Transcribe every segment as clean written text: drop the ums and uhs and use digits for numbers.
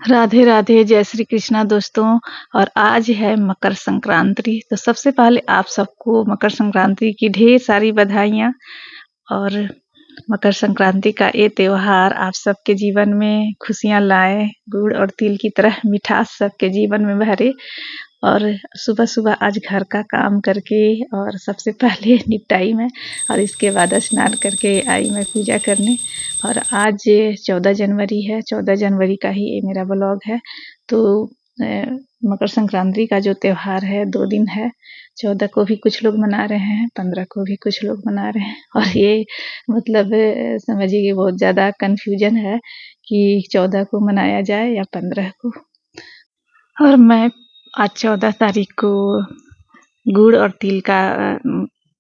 राधे राधे, जय श्री कृष्णा दोस्तों। और आज है मकर संक्रांति। तो सबसे पहले आप सबको मकर संक्रांति की ढेर सारी बधाइयाँ। और मकर संक्रांति का ये त्योहार आप सबके जीवन में खुशियाँ लाए, गुड़ और तिल की तरह मिठास सबके जीवन में भरे। और सुबह सुबह आज घर का काम करके और सबसे पहले निपटाई मैं, और इसके बाद स्नान करके आई मैं पूजा करने। और आज 14 जनवरी है, 14 जनवरी का ही ये मेरा ब्लॉग है। तो मकर संक्रांति का जो त्यौहार है 2 दिन है। 14 को भी कुछ लोग मना रहे हैं, 15 को भी कुछ लोग मना रहे हैं। और ये मतलब समझिए कि बहुत ज़्यादा कन्फ्यूजन है कि 14 को मनाया जाए या 15 को। और मैं आज 14 तारीख को गुड़ और तिल का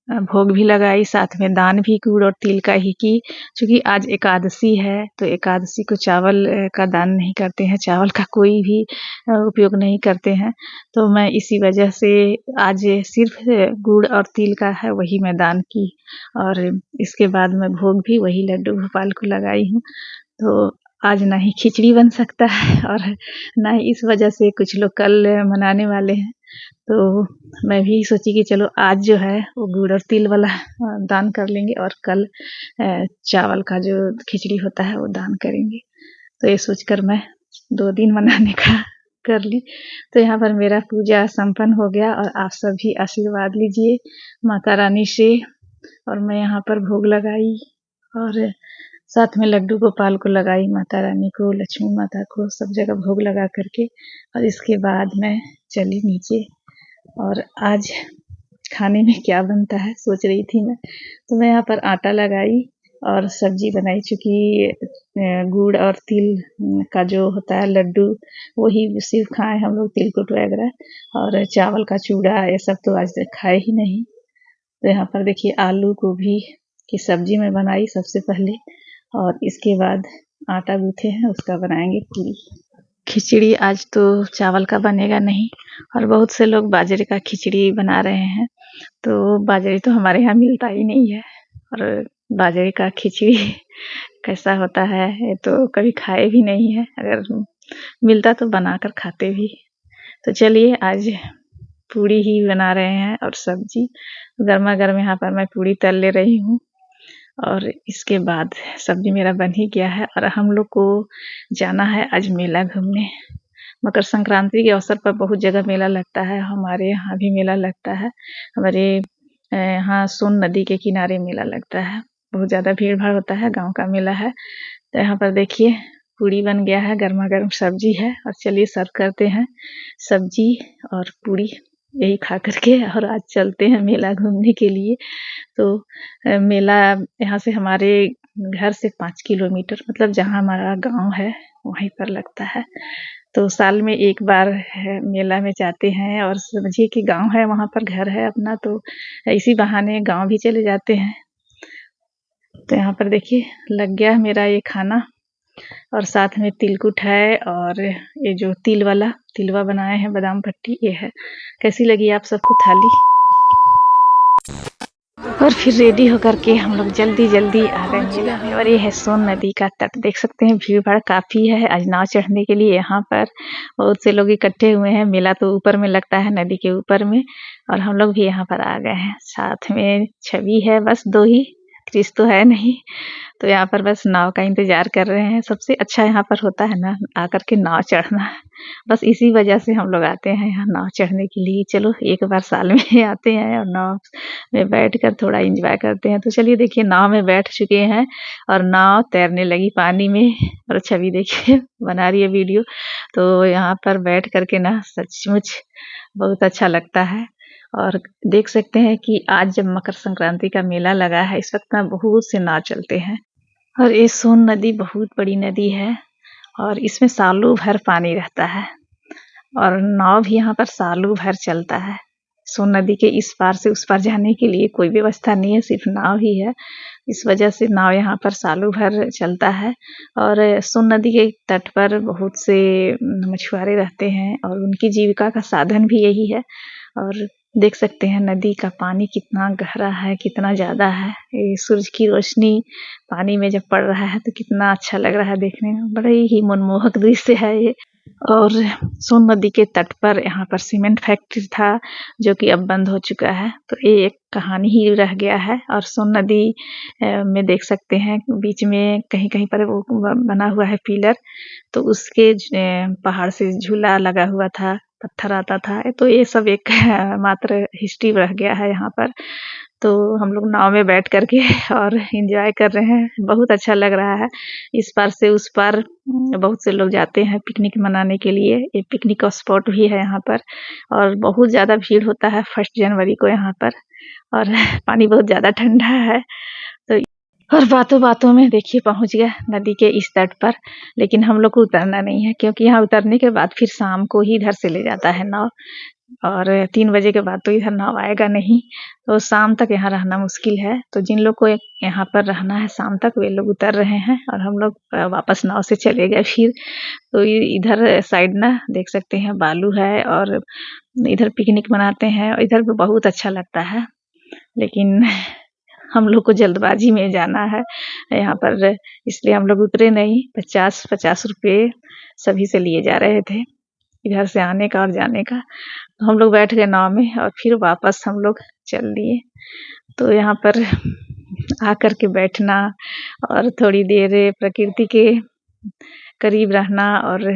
भोग भी लगाई, साथ में दान भी गुड़ और तिल का ही की। क्योंकि आज एकादशी है, तो एकादशी को चावल का दान नहीं करते हैं, चावल का कोई भी उपयोग नहीं करते हैं। तो मैं इसी वजह से आज सिर्फ गुड़ और तिल का है वही मैं दान की। और इसके बाद मैं भोग भी वही लड्डू गोपाल को लगाई हूँ। तो आज ना ही खिचड़ी बन सकता है और ना ही इस वजह से कुछ लोग कल मनाने वाले हैं। तो मैं भी सोची कि चलो आज जो है वो गुड़ और तिल वाला दान कर लेंगे, और कल चावल का जो खिचड़ी होता है वो दान करेंगे। तो ये सोचकर मैं 2 दिन मनाने का कर ली। तो यहाँ पर मेरा पूजा संपन्न हो गया, और आप सभी आशीर्वाद लीजिए माता रानी से। और मैं यहाँ पर भोग लगाई, और साथ में लड्डू गोपाल को लगाई, माता रानी को, लक्ष्मी माता को, सब जगह भोग लगा करके। और इसके बाद मैं चली नीचे। और आज खाने में क्या बनता है सोच रही थी मैं। तो मैं यहाँ पर आटा लगाई और सब्जी बनाई। चूँकि गुड़ और तिल का जो होता है लड्डू, वही सिर्फ खाए हम लोग, तिलकुट वगैरह और चावल का चूड़ा ये सब तो आज तक खाए ही नहीं। तो यहाँ पर देखिए आलू गोभी की सब्जी मैं बनाई सबसे पहले, और इसके बाद आटा गूँथे हैं उसका बनाएंगे पूरी। खिचड़ी आज तो चावल का बनेगा नहीं, और बहुत से लोग बाजरे का खिचड़ी बना रहे हैं। तो बाजरे तो हमारे यहाँ मिलता ही नहीं है, और बाजरे का खिचड़ी कैसा होता है ये तो कभी खाए भी नहीं है। अगर मिलता तो बनाकर खाते भी। तो चलिए आज पूड़ी ही बना रहे हैं और सब्जी गर्मा गर्म यहाँ पर मैं पूड़ी तल ले रही हूँ। और इसके बाद सब्जी मेरा बन ही गया है, और हम लोग को जाना है आज मेला घूमने। मकर संक्रांति के अवसर पर बहुत जगह मेला लगता है, हमारे यहाँ भी मेला लगता है। हमारे यहाँ सोन नदी के किनारे मेला लगता है, बहुत ज़्यादा भीड़ भाड़ होता है, गांव का मेला है। तो यहाँ पर देखिए पूड़ी बन गया है, गर्मा गर्म सब्जी है, और चलिए सर्व करते हैं सब्जी और पूड़ी यही खा करके, और आज चलते हैं मेला घूमने के लिए। तो मेला यहाँ से हमारे घर से 5 किलोमीटर, मतलब जहाँ हमारा गांव है वहीं पर लगता है। तो साल में एक बार है मेला में जाते हैं, और समझिए कि गांव है, वहाँ पर घर है अपना, तो इसी बहाने गांव भी चले जाते हैं। तो यहाँ पर देखिए लग गया मेरा ये खाना, और साथ में तिलकुट है, और ये जो तिल वाला तिलवा बनाए हैं बादाम पट्टी ये है। कैसी लगी आप सबको थाली? और फिर रेडी होकर के हम लोग जल्दी जल्दी आ गए मेला में। और ये है सोन नदी का तट, देख सकते हैं भीड़ भाड़ काफ़ी है आज नाव चढ़ने के लिए। यहाँ पर बहुत से लोग इकट्ठे हुए हैं। मेला तो ऊपर में लगता है, नदी के ऊपर में, और हम लोग भी यहाँ पर आ गए हैं। साथ में छवि है, बस 2 ही, क्रिस तो है नहीं। तो यहाँ पर बस नाव का इंतजार कर रहे हैं। सबसे अच्छा यहाँ पर होता है ना आकर के नाव चढ़ना, बस इसी वजह से हम लोग आते हैं यहाँ नाव चढ़ने के लिए। चलो एक बार साल में आते हैं और नाव में बैठकर थोड़ा एंजॉय करते हैं। तो चलिए देखिए नाव में बैठ चुके हैं, और नाव तैरने लगी पानी में, और छवि देखिए बना रही है वीडियो। तो यहाँ पर बैठ करके ना सचमुच बहुत अच्छा लगता है। और देख सकते हैं कि आज जब मकर संक्रांति का मेला लगा है, इस वक्त ना बहुत से नाव चलते हैं। और ये सोन नदी बहुत बड़ी नदी है, और इसमें सालों भर पानी रहता है, और नाव भी यहाँ पर सालों भर चलता है। सोन नदी के इस पार से उस पार जाने के लिए कोई व्यवस्था नहीं है, सिर्फ नाव ही है। इस वजह से नाव यहाँ पर सालों भर चलता है। और सोन नदी के तट पर बहुत से मछुआरे रहते हैं, और उनकी जीविका का साधन भी यही है। और देख सकते हैं नदी का पानी कितना गहरा है, कितना ज़्यादा है। ये सूरज की रोशनी पानी में जब पड़ रहा है तो कितना अच्छा लग रहा है देखने में। बड़े ही मनमोहक दृश्य है ये। और सोन नदी के तट पर यहाँ पर सीमेंट फैक्ट्री था, जो कि अब बंद हो चुका है। तो ये एक कहानी ही रह गया है। और सोन नदी में देख सकते हैं बीच में कहीं-कहीं पर वो बना हुआ है पिलर, तो उसके पहाड़ से झूला लगा हुआ था, पत्थर आता था। तो ये सब एक मात्र हिस्ट्री रह गया है यहाँ पर। तो हम लोग नाव में बैठ कर के और एंजॉय कर रहे हैं, बहुत अच्छा लग रहा है। इस पार से उस पार बहुत से लोग जाते हैं पिकनिक मनाने के लिए। ये पिकनिक का स्पॉट भी है यहाँ पर और बहुत ज़्यादा भीड़ होता है 1 जनवरी को यहाँ पर। और पानी बहुत ज़्यादा ठंडा है। तो और बातों-बातों में देखिए पहुँच गया नदी के इस तट पर, लेकिन हम लोग को उतरना नहीं है, क्योंकि यहाँ उतरने के बाद फिर शाम को ही इधर से ले जाता है नाव। और 3 बजे के बाद तो इधर नाव आएगा नहीं, तो शाम तक यहाँ रहना मुश्किल है। तो जिन लोग को यहाँ पर रहना है शाम तक, वे लोग उतर रहे हैं और हम लोग वापस नाव से चले गए फिर। तो इधर साइड ना देख सकते हैं बालू है और इधर पिकनिक मनाते हैं और इधर भी बहुत अच्छा लगता है। लेकिन हम लोग को जल्दबाजी में जाना है यहाँ पर, इसलिए हम लोग उतरे नहीं। 50-50 रुपये सभी से लिए जा रहे थे, इधर से आने का और जाने का। तो हम लोग बैठ गए नाव में और फिर वापस हम लोग चल दिए। तो यहाँ पर आकर के बैठना और थोड़ी देर प्रकृति के करीब रहना और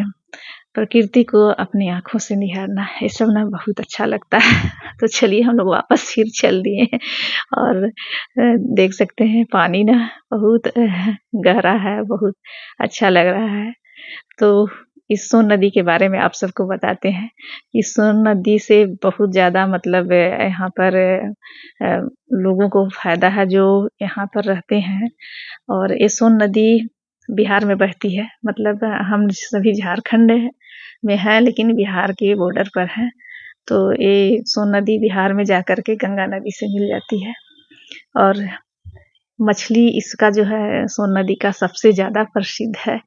प्रकृति को अपनी आँखों से निहारना, ये सब ना बहुत अच्छा लगता है। तो चलिए हम लोग वापस फिर चल दिए और देख सकते हैं पानी ना बहुत गहरा है, बहुत अच्छा लग रहा है। तो इस सोन नदी के बारे में आप सबको बताते हैं। इस सोन नदी से बहुत ज़्यादा मतलब यहाँ पर लोगों को फ़ायदा है जो यहाँ पर रहते हैं। और ये सोन नदी बिहार में बहती है, मतलब हम सभी झारखंड में हैं, लेकिन बिहार के बॉर्डर पर है। तो ये सोन नदी बिहार में जाकर के गंगा नदी से मिल जाती है। और मछली इसका जो है सोन नदी का सबसे ज़्यादा प्रसिद्ध है।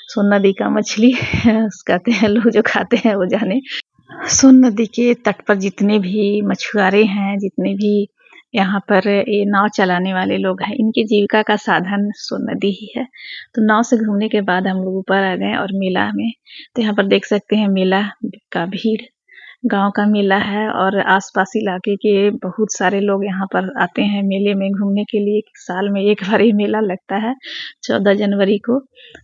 सोन नदी का मछली कहते हैं लोग, जो खाते हैं वो जाने। सोन नदी के तट पर जितने भी मछुआरे हैं, जितने भी यहाँ पर ये नाव चलाने वाले लोग हैं, इनकी जीविका का साधन सोन नदी ही है। तो नाव से घूमने के बाद हम लोग ऊपर आ गए और मेला में, तो यहाँ पर देख सकते हैं मेला का भीड़, गांव का मेला है और आसपास इलाके के बहुत सारे लोग यहाँ पर आते हैं मेले में घूमने के लिए। साल में एक बार ये मेला लगता है 14 जनवरी को,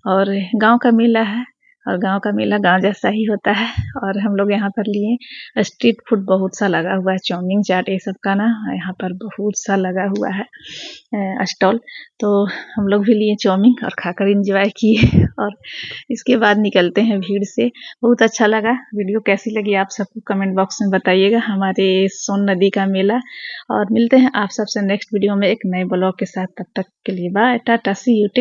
और गांव का मेला है और गांव का मेला गांव जैसा ही होता है। और हम लोग यहाँ पर लिए स्ट्रीट फूड बहुत सा लगा हुआ है, चाउमीन चाट ये सब का ना यहाँ पर बहुत सा लगा हुआ है स्टॉल। तो हम लोग भी लिए चाउमीन और खाकर एंजॉय किए और इसके बाद निकलते हैं भीड़ से। बहुत अच्छा लगा। वीडियो कैसी लगी आप सबको कमेंट बॉक्स में बताइएगा, हमारे सोन नदी का मेला। और मिलते हैं आप सबसे नेक्स्ट वीडियो में एक नए ब्लॉग के साथ। तब तक के लिए bye, tata, see you, take.